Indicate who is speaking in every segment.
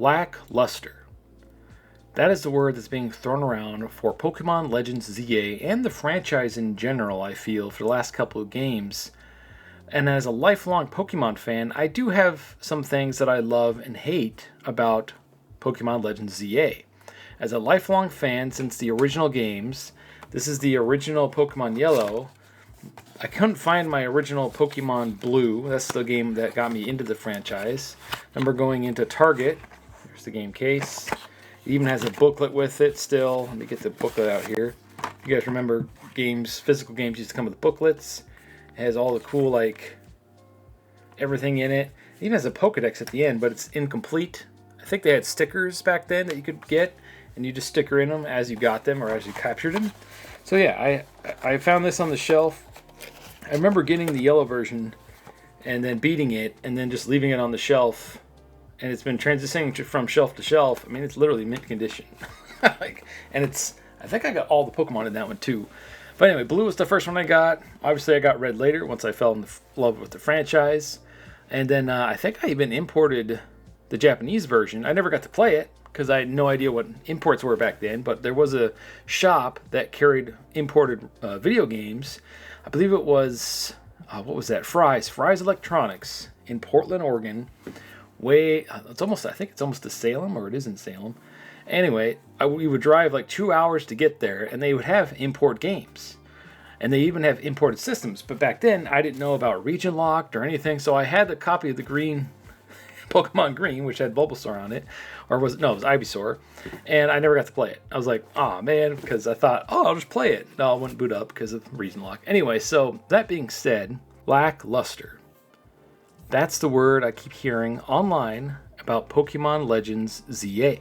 Speaker 1: Lackluster. That is the word that's being thrown around for Pokemon Legends ZA and the franchise in general, I feel, for the last couple of games. And as a lifelong Pokemon fan, I do have some things that I love and hate about Pokemon Legends ZA. As a lifelong fan since the original games, this is the original Pokemon Yellow. I couldn't find my original Pokemon Blue. That's the game that got me into the franchise. I remember going into Target. Here's the game case. It even has a booklet with it still. Let me get the booklet out here. You guys remember games, physical games used to come with booklets. It has all the cool, like, everything in it. It even has a Pokedex at the end, but it's incomplete. I think they had stickers back then that you could get, and you just sticker in them as you got them or as you captured them. So yeah, I found this on the shelf. I remember getting the yellow version and then beating it and then just leaving it on the shelf. And it's been transitioning from shelf to shelf. I mean, it's literally mint condition. And I think I got all the Pokemon in that one too. But anyway, Blue was the first one I got. Obviously, I got Red later once I fell in love with the franchise. And then I think I even imported the Japanese version. I never got to play it because I had no idea what imports were back then. But there was a shop that carried imported video games. I believe it was, what was that? Fry's Electronics in Portland, Oregon. I think it's almost to Salem, or it is in Salem. Anyway, we would drive like 2 hours to get there, and they would have import games. And they even have imported systems. But back then, I didn't know about region locked or anything, so I had the copy of the green Pokemon Green, which had Bulbasaur on it. It was Ivysaur. And I never got to play it. I was like, oh man, because I thought, I'll just play it. No, it wouldn't boot up because of region lock. Anyway, so that being said, lackluster. That's the word I keep hearing online about Pokemon Legends ZA.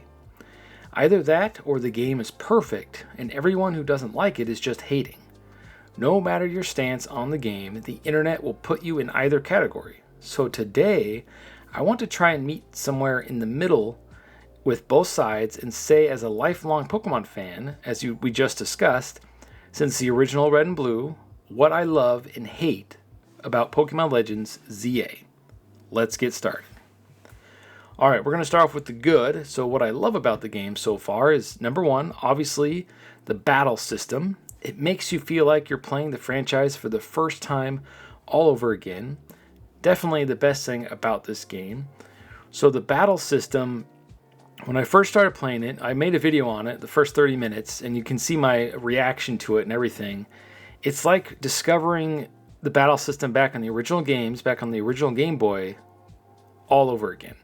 Speaker 1: Either that or the game is perfect and everyone who doesn't like it is just hating. No matter your stance on the game, the internet will put you in either category. So today, I want to try and meet somewhere in the middle with both sides and say, as a lifelong Pokemon fan, we just discussed, since the original Red and Blue, what I love and hate about Pokemon Legends ZA. Let's get started. Alright, we're going to start off with the good. So what I love about the game so far is, number one, obviously, the battle system. It makes you feel like you're playing the franchise for the first time all over again. Definitely the best thing about this game. So the battle system, when I first started playing it, I made a video on it, the first 30 minutes, and you can see my reaction to it and everything. It's like discovering the battle system back on the original games, back on the original Game Boy, all over again.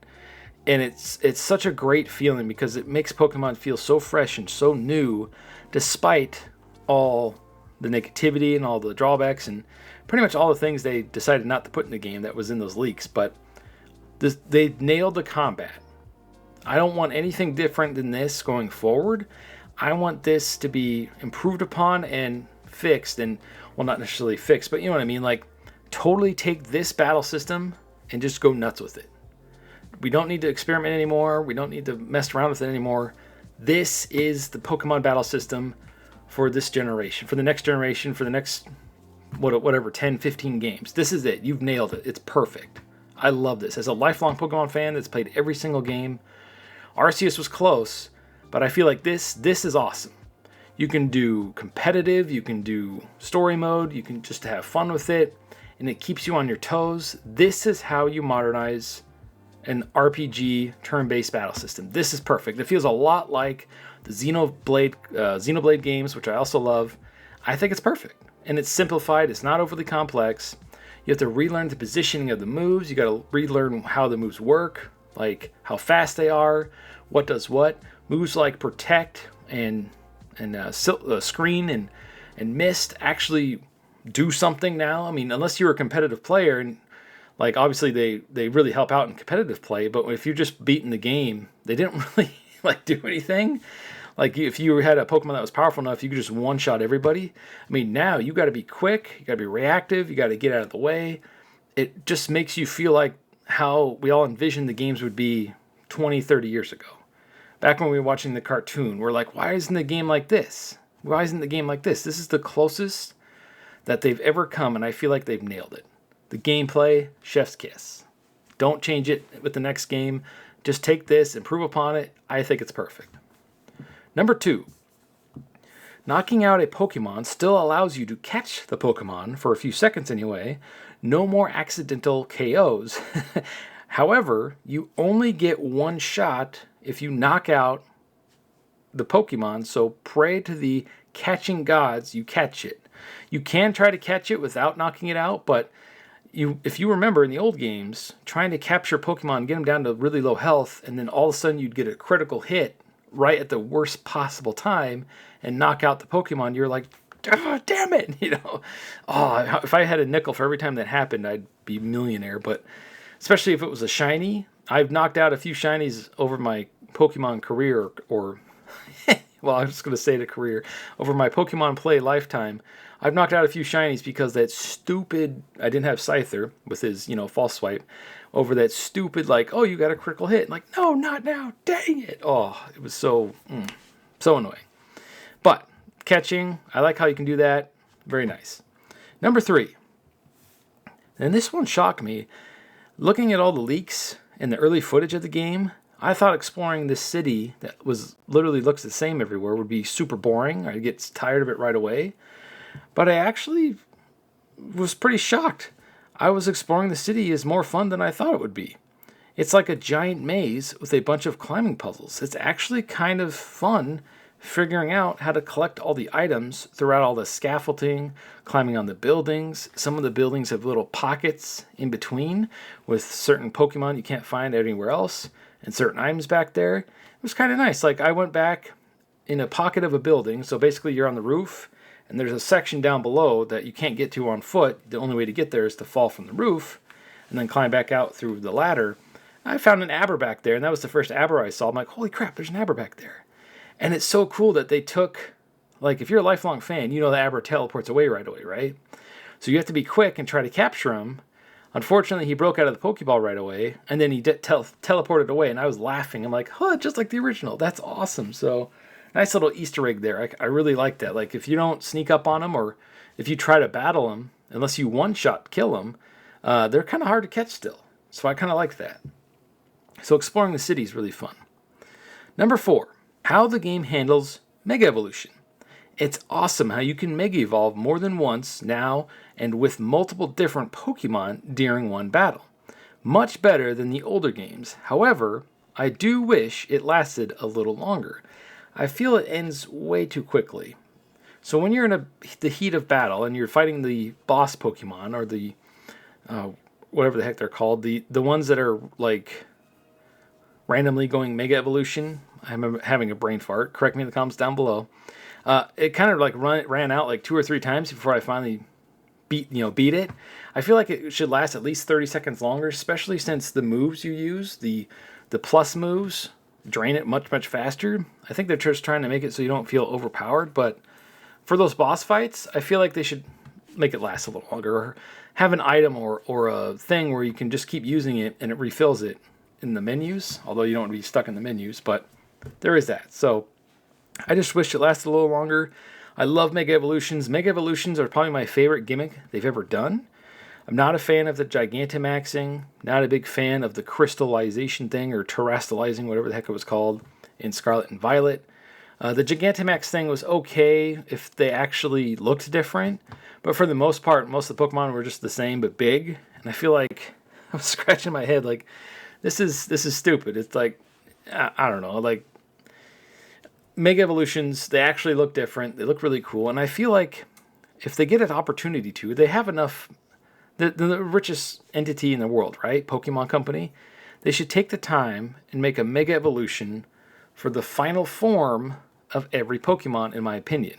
Speaker 1: And it's such a great feeling because it makes Pokemon feel so fresh and so new, despite all the negativity and all the drawbacks and pretty much all the things they decided not to put in the game that was in those leaks. But they nailed the combat. I don't want anything different than this going forward. I want this to be improved upon and fixed, and well, not necessarily fixed, but you know what I mean, like totally take this battle system and just go nuts with it. We don't need to experiment anymore. We don't need to mess around with it anymore. This is the Pokemon battle system for this generation, for the next generation, for the next whatever 10, 15 games. This is it. You've nailed it. It's perfect. I love this. As a lifelong Pokemon fan that's played every single game, Arceus was close, but I feel like this is awesome. You can do competitive, you can do story mode, you can just have fun with it, and it keeps you on your toes. This is how you modernize an RPG turn-based battle system. This is perfect. It feels a lot like the Xenoblade games, which I also love. I think it's perfect. And it's simplified, it's not overly complex. You have to relearn the positioning of the moves, you gotta relearn how the moves work, like how fast they are, what does what. Moves like Protect and Screen and Mist actually do something now. I mean, unless you're a competitive player, and like obviously they really help out in competitive play, but if you're just beating the game, they didn't really like do anything. Like if you had a Pokemon that was powerful enough, you could just one-shot everybody. I mean, now you got to be quick, you got to be reactive, you got to get out of the way. It just makes you feel like how we all envisioned the games would be 20, 30 years ago. Back when we were watching the cartoon, we're like, why isn't the game like this? Why isn't the game like this? This is the closest that they've ever come, and I feel like they've nailed it. The gameplay, chef's kiss. Don't change it with the next game. Just take this, improve upon it. I think it's perfect. Number 2, knocking out a Pokemon still allows you to catch the Pokemon for a few seconds anyway. No more accidental KOs. However, you only get one shot if you knock out the Pokemon, so pray to the catching gods you catch it. You can try to catch it without knocking it out, but if you remember in the old games, trying to capture Pokemon, get them down to really low health, and then all of a sudden you'd get a critical hit right at the worst possible time and knock out the Pokemon, you're like, oh, damn it, Oh, if I had a nickel for every time that happened, I'd be a millionaire. But especially if it was a shiny, I've knocked out a few shinies over my Pokemon career, or well, I'm just going to say the career, over my Pokemon play lifetime. I've knocked out a few shinies because that stupid, I didn't have Scyther with his, false swipe, over that stupid, oh, you got a critical hit. Like, no, not now, dang it. Oh, it was so annoying. But catching, I like how you can do that. Very nice. Number 3, and this one shocked me. Looking at all the leaks and the early footage of the game, I thought exploring this city that was literally looks the same everywhere would be super boring. I'd get tired of it right away. But I actually was pretty shocked. I was exploring the city as more fun than I thought it would be. It's like a giant maze with a bunch of climbing puzzles. It's actually kind of fun figuring out how to collect all the items throughout all the scaffolding, climbing on the buildings. Some of the buildings have little pockets in between with certain Pokemon you can't find anywhere else and certain items back there. It was kind of nice. I went back in a pocket of a building, so basically you're on the roof, and there's a section down below that you can't get to on foot. The only way to get there is to fall from the roof and then climb back out through the ladder. I found an Aber back there, and that was the first Aber I saw. I'm like, holy crap, there's an Aber back there. And it's so cool that they took, if you're a lifelong fan, the Aber teleports away right away, right? So you have to be quick and try to capture him. Unfortunately, he broke out of the Pokeball right away, and then he teleported away, and I was laughing. I'm like, just like the original. That's awesome. So nice little Easter egg there. I really like that. If you don't sneak up on them, or if you try to battle them, unless you one-shot kill them, they're kind of hard to catch still. So I kind of like that. So exploring the city is really fun. Number 4, how the game handles Mega Evolution. It's awesome how you can Mega Evolve more than once now and with multiple different Pokemon during one battle. Much better than the older games. However, I do wish it lasted a little longer. I feel it ends way too quickly. So when you're in the heat of battle and you're fighting the boss Pokemon, or the whatever the heck they're called, the ones that are randomly going Mega Evolution, I'm having a brain fart. Correct me in the comments down below. It kind of ran out 2 or 3 times before I finally beat it. I feel like it should last at least 30 seconds longer, especially since the moves you use, the plus moves, drain it much, much faster. I think they're just trying to make it so you don't feel overpowered, but for those boss fights, I feel like they should make it last a little longer, or have an item or a thing where you can just keep using it and it refills it in the menus, although you don't want to be stuck in the menus, but there is that. So I just wish it lasted a little longer. I love Mega Evolutions. Mega Evolutions are probably my favorite gimmick they've ever done. I'm not a fan of the Gigantamaxing, not a big fan of the crystallization thing, or terastallizing, whatever the heck it was called, in Scarlet and Violet. The Gigantamax thing was okay if they actually looked different, but for the most part, most of the Pokemon were just the same but big, and I feel like I was scratching my head this is stupid. It's I don't know, Mega Evolutions, they actually look different, they look really cool, and I feel like if they get an opportunity to, they have enough. The richest entity in the world, right? Pokemon Company. They should take the time and make a Mega Evolution for the final form of every Pokemon, in my opinion.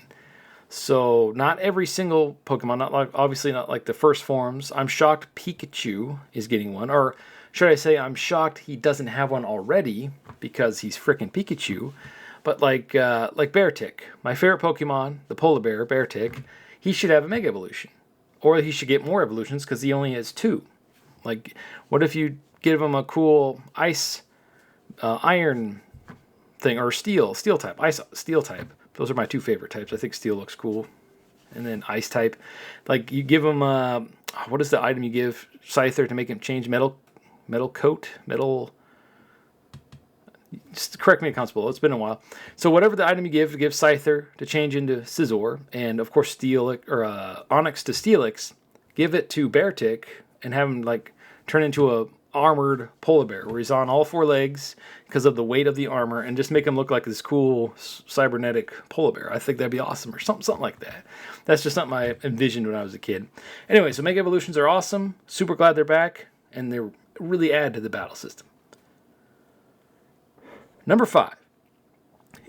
Speaker 1: So not every single Pokemon, obviously not like the first forms. I'm shocked Pikachu is getting one, or should I say I'm shocked he doesn't have one already because he's freaking Pikachu. But like Beartick, my favorite Pokemon, the polar bear, Beartick, he should have a Mega Evolution. Or he should get more evolutions because he only has 2. What if you give him a cool ice, iron thing, or steel type, steel type. Those are my 2 favorite types. I think steel looks cool. And then ice type. You give him, what is the item you give Scyther to make him change metal coat? Just correct me if comments below. It's been a while. So whatever the item you give Scyther to change into Scizor, and of course Onyx to Steelix, give it to Beartic and have him like turn into a armored polar bear where he's on all four legs because of the weight of the armor, and just make him look like this cool cybernetic polar bear. I think that'd be awesome, or something like that. That's just something I envisioned when I was a kid. Anyway, so Mega Evolutions are awesome. Super glad they're back, and they really add to the battle system. Number 5.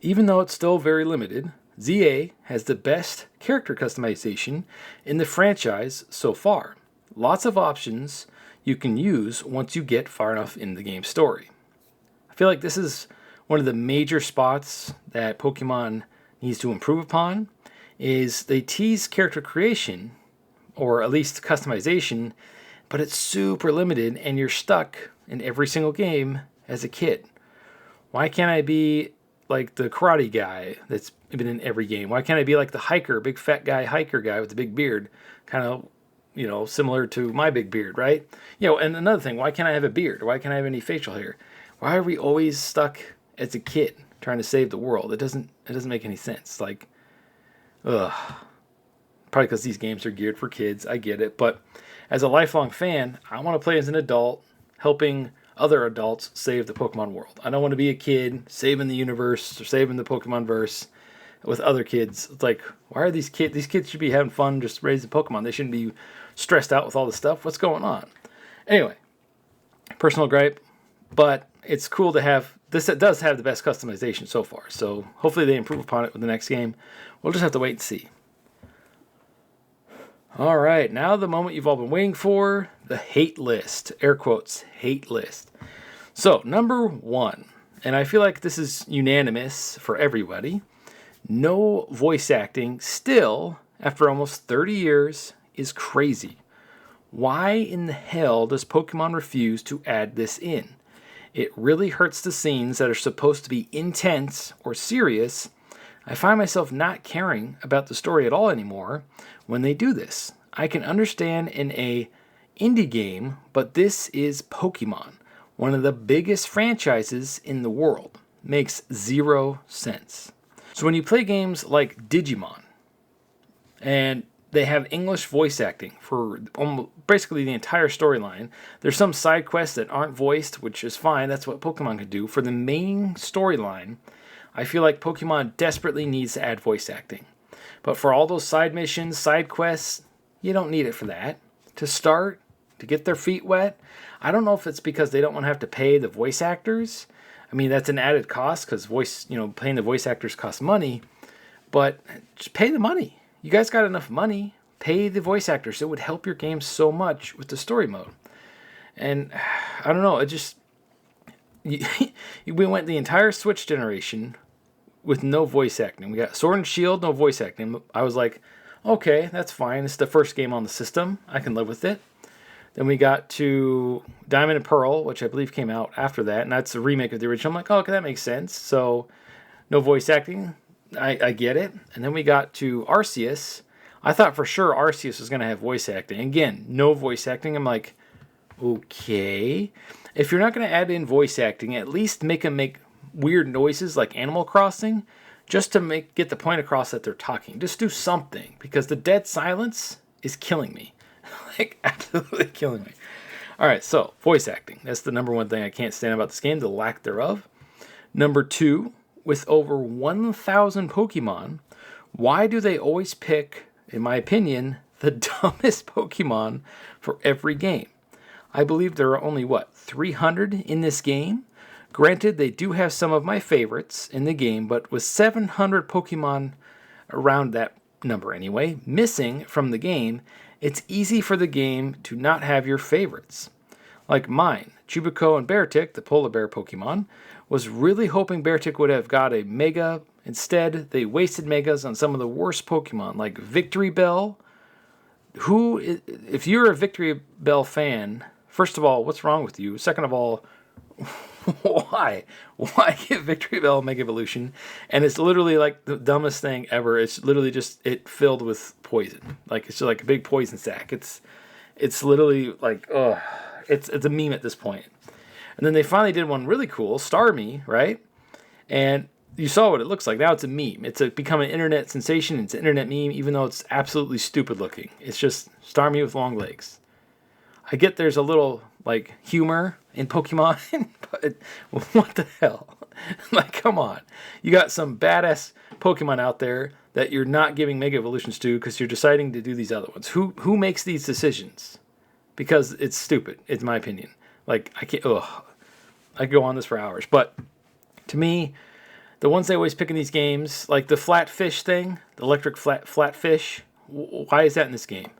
Speaker 1: Even though it's still very limited, ZA has the best character customization in the franchise so far. Lots of options you can use once you get far enough in the game's story. I feel like this is one of the major spots that Pokemon needs to improve upon, is they tease character creation, or at least customization, but it's super limited and you're stuck in every single game as a kid. Why can't I be like the karate guy that's been in every game? Why can't I be like the hiker, big fat guy, hiker guy with the big beard? Kind of, similar to my big beard, right? And another thing, why can't I have a beard? Why can't I have any facial hair? Why are we always stuck as a kid trying to save the world? It doesn't make any sense. Like, ugh. Probably because these games are geared for kids. I get it. But as a lifelong fan, I want to play as an adult, helping other adults save the Pokemon world. I don't want to be a kid saving the universe or saving the Pokemon verse with other kids. It's like, why are these kids? These kids should be having fun just raising Pokemon. They shouldn't be stressed out with all this stuff. What's going on? Anyway, personal gripe, but it's cool to have this. It does have the best customization so far. So hopefully they improve upon it with the next game. We'll just have to wait and see. All right, now the moment you've all been waiting for, the hate list. Air quotes, hate list. So, number 1, and I feel like this is unanimous for everybody, no voice acting still, after almost 30 years, is crazy. Why in the hell does Pokemon refuse to add this in? It really hurts the scenes that are supposed to be intense or serious. I find myself not caring about the story at all anymore when they do this. I can understand in a indie game, but this is Pokemon, one of the biggest franchises in the world. Makes zero sense. So when you play games like Digimon, and they have English voice acting for basically the entire storyline, there's some side quests that aren't voiced, which is fine. That's what Pokemon could do. For the main storyline, I feel like Pokemon desperately needs to add voice acting. But for all those side missions, side quests, you don't need it for that. To start, to get their feet wet, I don't know if it's because they don't want to have to pay the voice actors. I mean, that's an added cost because paying the voice actors costs money. But just pay the money. You guys got enough money. Pay the voice actors. It would help your game so much with the story mode. And I don't know, we went the entire Switch generation with no voice acting. We got Sword and Shield, no voice acting. I was like, okay, that's fine. It's the first game on the system. I can live with it. Then we got to Diamond and Pearl, which I believe came out after that, and that's a remake of the original. I'm like, oh, okay, that makes sense. So, no voice acting. I get it. And then we got to Arceus. I thought for sure Arceus was going to have voice acting. Again, no voice acting. I'm like, okay. If you're not going to add in voice acting, at least make them make weird noises like Animal Crossing, just to get the point across that they're talking. Just do something, because the dead silence is killing me. Like, absolutely killing me. All right, so voice acting. That's the number 1 thing I can't stand about this game, the lack thereof. Number 2, with over 1,000 Pokemon, why do they always pick, in my opinion, the dumbest Pokemon for every game? I believe there are only, 300 in this game? Granted, they do have some of my favorites in the game, but with 700 Pokemon, around that number anyway, missing from the game, it's easy for the game to not have your favorites. Like mine, Chubico and Beartic, the polar bear Pokemon, was really hoping Beartic would have got a Mega. Instead, they wasted Megas on some of the worst Pokemon, like Victory Bell. If you're a Victory Bell fan, first of all, what's wrong with you? Second of all, why? Why give Victory Bell a Mega Evolution? And it's literally like the dumbest thing ever. It's literally just it filled with poison. Like, it's just like a big poison sack. It's literally like, it's a meme at this point. And then they finally did one really cool, Starmie, right? And you saw what it looks like. Now it's a meme. It's become an internet sensation. It's an internet meme, even though it's absolutely stupid looking. It's just Starmie with long legs. I get there's a little, like, humor in Pokemon, but what the hell? Like, come on. You got some badass Pokemon out there that you're not giving Mega Evolutions to because you're deciding to do these other ones. Who makes these decisions? Because it's stupid, in my opinion. Like, I can't, I could go on this for hours. But to me, the ones they always pick in these games, like the flat fish thing, the electric flat fish, why is that in this game?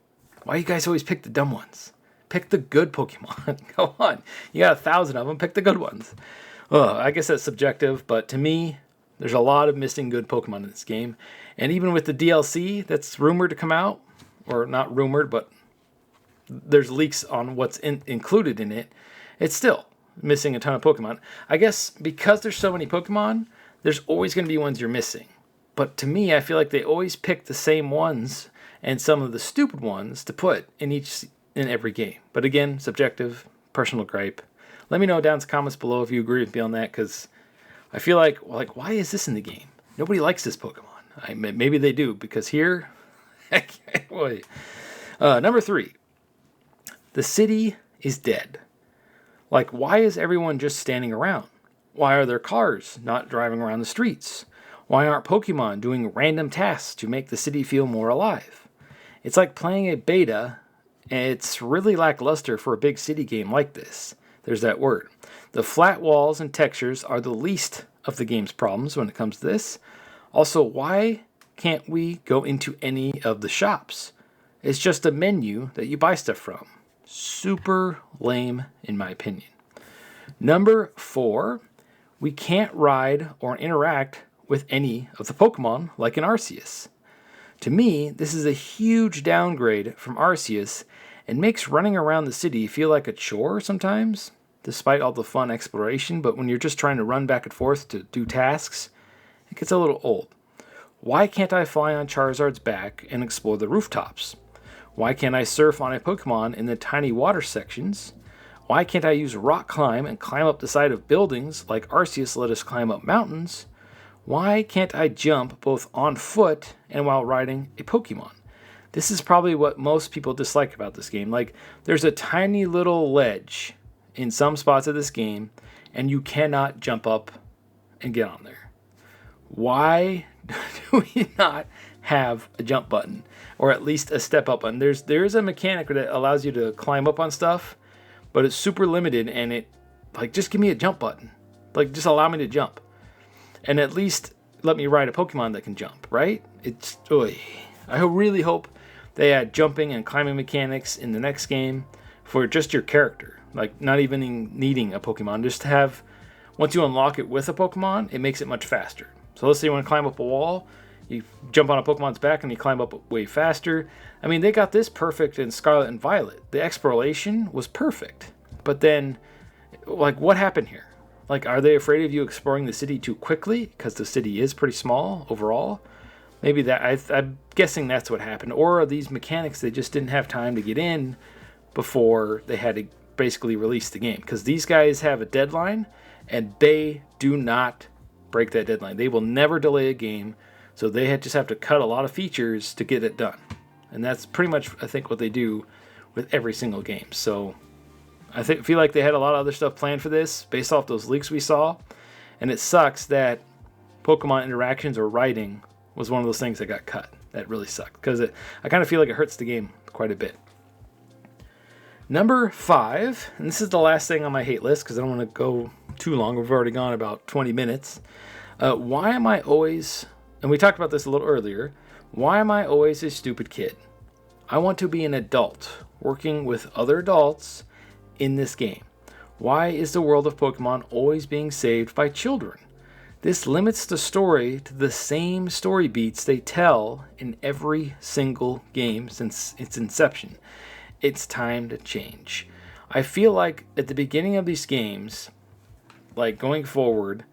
Speaker 1: Why do you guys always pick the dumb ones? Pick the good Pokemon. Go on. You got 1,000 of them. Pick the good ones. I guess that's subjective, but to me, there's a lot of missing good Pokemon in this game. And even with the DLC that's rumored to come out, or not rumored, but there's leaks on what's included in it, it's still missing a ton of Pokemon. I guess because there's so many Pokemon, there's always going to be ones you're missing. But to me, I feel like they always pick the same ones and some of the stupid ones to put in every game. But again, subjective, personal gripe. Let me know down in the comments below if you agree with me on that, because I feel like why is this in the game? Nobody likes this Pokemon. Maybe they do, because here, boy. Number 3, the city is dead. Like, why is everyone just standing around? Why are there cars not driving around the streets? Why aren't Pokemon doing random tasks to make the city feel more alive? It's like playing a beta, and it's really lackluster for a big city game like this. There's that word. The flat walls and textures are the least of the game's problems when it comes to this. Also, why can't we go into any of the shops? It's just a menu that you buy stuff from. Super lame, in my opinion. Number 4, we can't ride or interact with any of the Pokemon like in Arceus. To me, this is a huge downgrade from Arceus and makes running around the city feel like a chore sometimes, despite all the fun exploration. But when you're just trying to run back and forth to do tasks, it gets a little old. Why can't I fly on Charizard's back and explore the rooftops? Why can't I surf on a Pokemon in the tiny water sections? Why can't I use rock climb and climb up the side of buildings like Arceus let us climb up mountains? Why can't I jump both on foot and while riding a Pokemon? This is probably what most people dislike about this game. Like, there's a tiny little ledge in some spots of this game, and you cannot jump up and get on there. Why do we not have a jump button, or at least a step up button? There's a mechanic that allows you to climb up on stuff, but it's super limited, and it, like, just give me a jump button. Like, just allow me to jump. And at least let me ride a Pokemon that can jump, right? I really hope they add jumping and climbing mechanics in the next game for just your character. Like, not even needing a Pokemon. Just to have, once you unlock it with a Pokemon, it makes it much faster. So let's say you want to climb up a wall, you jump on a Pokemon's back and you climb up way faster. I mean, they got this perfect in Scarlet and Violet. The exploration was perfect. But then, like, what happened here? Like, are they afraid of you exploring the city too quickly? Because the city is pretty small overall. Maybe that, I'm guessing that's what happened. Or are these mechanics they just didn't have time to get in before they had to basically release the game? Because these guys have a deadline, and they do not break that deadline. They will never delay a game, so they just have to cut a lot of features to get it done. And that's pretty much, I think, what they do with every single game. So I feel like they had a lot of other stuff planned for this based off those leaks we saw. And it sucks that Pokemon interactions or writing was one of those things that got cut. That really sucked, because I kind of feel like it hurts the game quite a bit. Number 5, and this is the last thing on my hate list because I don't want to go too long. We've already gone about 20 minutes. Why am I always, and we talked about this a little earlier, why am I always a stupid kid? I want to be an adult working with other adults in this game. Why is the world of Pokemon always being saved by children? This limits the story to the same story beats they tell in every single game since its inception. It's time to change. I feel like at the beginning of these games, like going forward,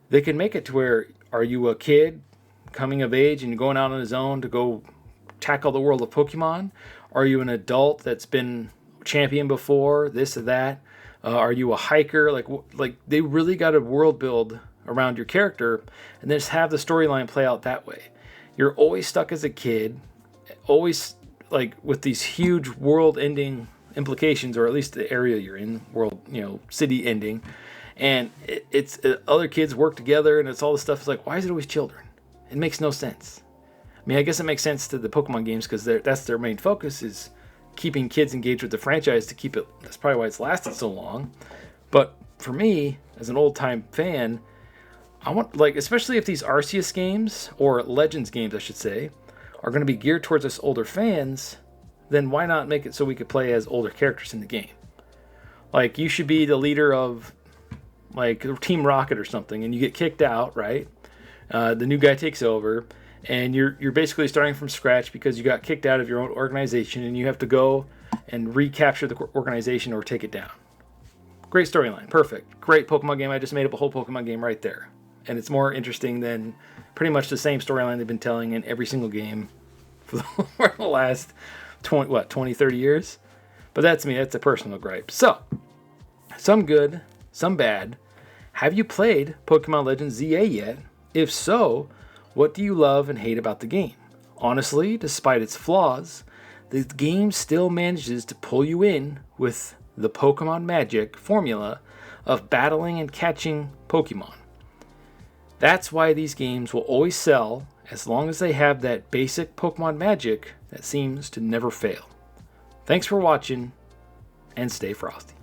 Speaker 1: they can make it to where, are you a kid coming of age and you're going out on his own to go tackle the world of Pokemon? Are you an adult that's been champion before, this or that? Are you a hiker? Like they really got to world build around your character, and then just have the storyline play out that way. You're always stuck as a kid, always like with these huge world-ending implications, or at least the area you're in, world, city ending, and it's other kids work together, and it's all this stuff. It's like, why is it always children? It makes no sense. I mean, I guess it makes sense to the Pokemon games because that's their main focus, is keeping kids engaged with the franchise to keep it. That's probably why it's lasted so long. But for me, as an old-time fan, I want, like, especially if these Arceus games, or Legends games I should say, are going to be geared towards us older fans, then why not make it so we could play as older characters in the game? Like, you should be the leader of, like, Team Rocket or something, and you get kicked out, right? The new guy takes over, and you're basically starting from scratch because you got kicked out of your own organization, and you have to go and recapture the organization or take it down. Great storyline, perfect. Great Pokemon game. I just made up a whole Pokemon game right there. And it's more interesting than pretty much the same storyline they've been telling in every single game for the last 20, 30 years? But that's me, that's a personal gripe. So, some good, some bad. Have you played Pokemon Legends ZA yet? If so, what do you love and hate about the game? Honestly, despite its flaws, the game still manages to pull you in with the Pokemon magic formula of battling and catching Pokemon. That's why these games will always sell, as long as they have that basic Pokemon magic that seems to never fail. Thanks for watching, and stay frosty.